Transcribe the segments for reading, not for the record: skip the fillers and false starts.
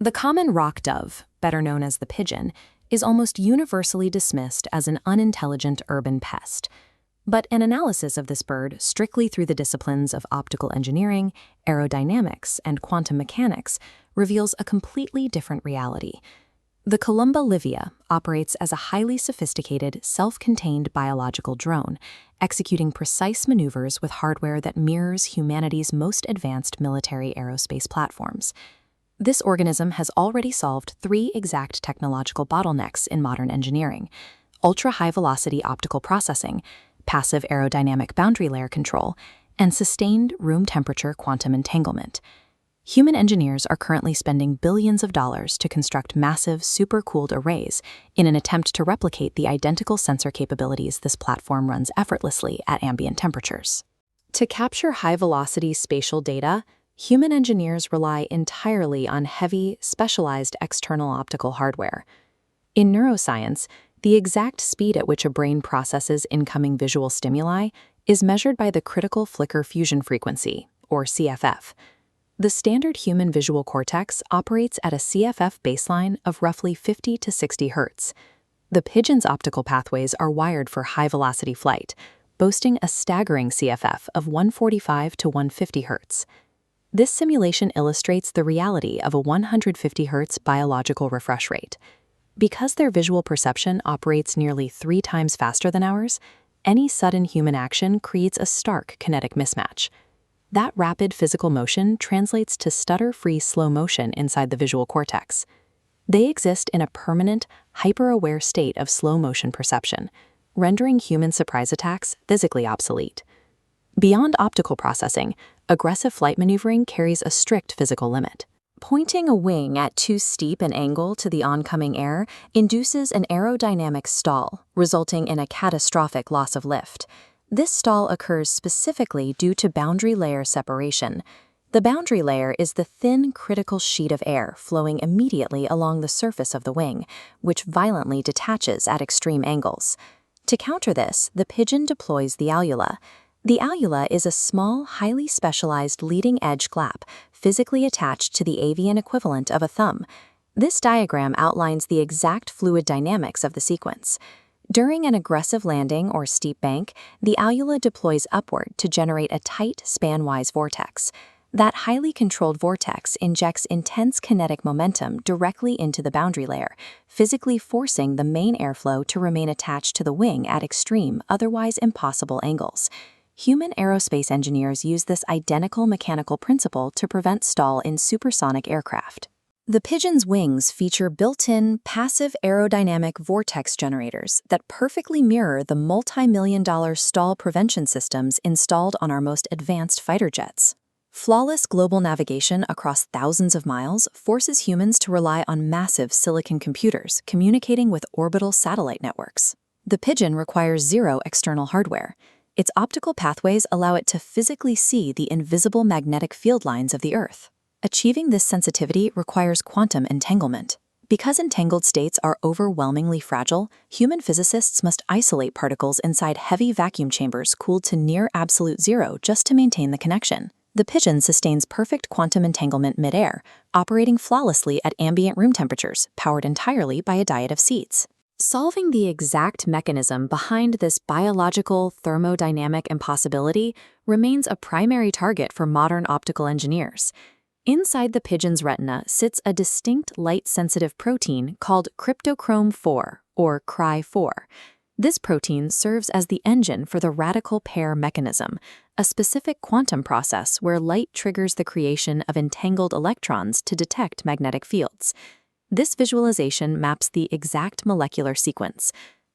The common rock dove, better known as the pigeon, is almost universally dismissed as an unintelligent urban pest. But an analysis of this bird strictly through the disciplines of optical engineering, aerodynamics, and quantum mechanics reveals a completely different reality. The Columba livia operates as a highly sophisticated, self-contained biological drone, executing precise maneuvers with hardware that mirrors humanity's most advanced military aerospace platforms. This organism has already solved 3 exact technological bottlenecks in modern engineering: ultra-high-velocity optical processing, passive aerodynamic boundary layer control, and sustained room temperature quantum entanglement. Human engineers are currently spending billions of dollars to construct massive, supercooled arrays in an attempt to replicate the identical sensor capabilities this platform runs effortlessly at ambient temperatures. To capture high-velocity spatial data, human engineers rely entirely on heavy, specialized external optical hardware. In neuroscience, the exact speed at which a brain processes incoming visual stimuli is measured by the critical flicker fusion frequency, or CFF. The standard human visual cortex operates at a CFF baseline of roughly 50 to 60 Hz. The pigeon's optical pathways are wired for high-velocity flight, boasting a staggering CFF of 145 to 150 Hz. This simulation illustrates the reality of a 150 Hz biological refresh rate. Because their visual perception operates nearly 3 times faster than ours, any sudden human action creates a stark kinetic mismatch. That rapid physical motion translates to stutter-free slow motion inside the visual cortex. They exist in a permanent, hyper-aware state of slow motion perception, rendering human surprise attacks physically obsolete. Beyond optical processing, aggressive flight maneuvering carries a strict physical limit. Pointing a wing at too steep an angle to the oncoming air induces an aerodynamic stall, resulting in a catastrophic loss of lift. This stall occurs specifically due to boundary layer separation. The boundary layer is the thin, critical sheet of air flowing immediately along the surface of the wing, which violently detaches at extreme angles. To counter this, the pigeon deploys the alula. The alula is a small, highly specialized leading-edge flap physically attached to the avian equivalent of a thumb. This diagram outlines the exact fluid dynamics of the sequence. During an aggressive landing or steep bank, the alula deploys upward to generate a tight, span-wise vortex. That highly controlled vortex injects intense kinetic momentum directly into the boundary layer, physically forcing the main airflow to remain attached to the wing at extreme, otherwise impossible angles. Human aerospace engineers use this identical mechanical principle to prevent stall in supersonic aircraft. The pigeon's wings feature built-in, passive aerodynamic vortex generators that perfectly mirror the multi-million-dollar stall prevention systems installed on our most advanced fighter jets. Flawless global navigation across thousands of miles forces humans to rely on massive silicon computers communicating with orbital satellite networks. The pigeon requires 0 external hardware. Its optical pathways allow it to physically see the invisible magnetic field lines of the Earth. Achieving this sensitivity requires quantum entanglement. Because entangled states are overwhelmingly fragile, human physicists must isolate particles inside heavy vacuum chambers cooled to near absolute zero just to maintain the connection. The pigeon sustains perfect quantum entanglement mid-air, operating flawlessly at ambient room temperatures, powered entirely by a diet of seeds. Solving the exact mechanism behind this biological thermodynamic impossibility remains a primary target for modern optical engineers. Inside the pigeon's retina sits a distinct light-sensitive protein called cryptochrome 4, or Cry4. This protein serves as the engine for the radical pair mechanism, a specific quantum process where light triggers the creation of entangled electrons to detect magnetic fields. This visualization maps the exact molecular sequence.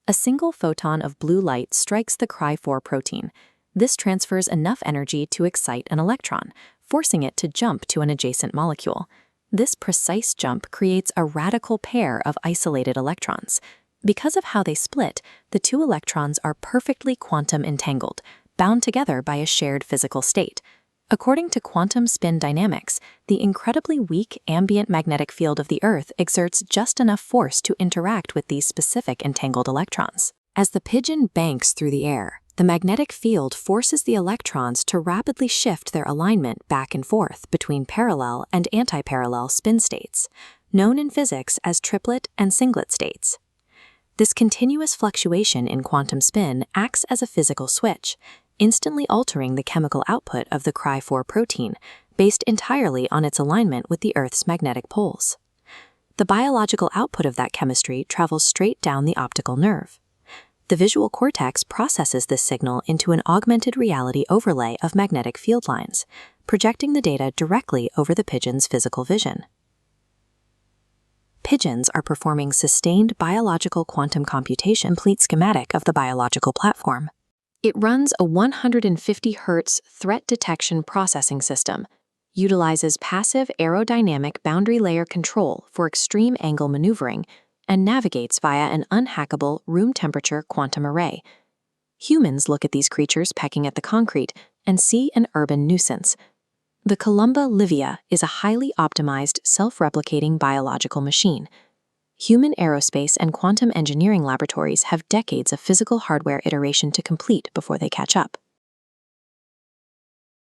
A single photon of blue light strikes the Cry4 protein. This transfers enough energy to excite an electron, forcing it to jump to an adjacent molecule. This precise jump creates a radical pair of isolated electrons. Because of how they split, the 2 electrons are perfectly quantum entangled, bound together by a shared physical state. According to quantum spin dynamics, the incredibly weak ambient magnetic field of the Earth exerts just enough force to interact with these specific entangled electrons. As the pigeon banks through the air, The magnetic field forces the electrons to rapidly shift their alignment back and forth between parallel and antiparallel spin states, known in physics as triplet and singlet states. This continuous fluctuation in quantum spin acts as a physical switch, instantly altering the chemical output of the Cry4 protein, based entirely on its alignment with the Earth's magnetic poles. The biological output of that chemistry travels straight down the optical nerve. The visual cortex processes this signal into an augmented reality overlay of magnetic field lines, projecting the data directly over the pigeon's physical vision. Pigeons are performing sustained biological quantum computation, complete schematic of the biological platform. It runs a 150 Hz threat detection processing system, utilizes passive aerodynamic boundary layer control for extreme angle maneuvering, and navigates via an unhackable room temperature quantum array. Humans look at these creatures pecking at the concrete and see an urban nuisance. The Columba livia is a highly optimized, self-replicating biological machine. Human aerospace and quantum engineering laboratories have decades of physical hardware iteration to complete before they catch up.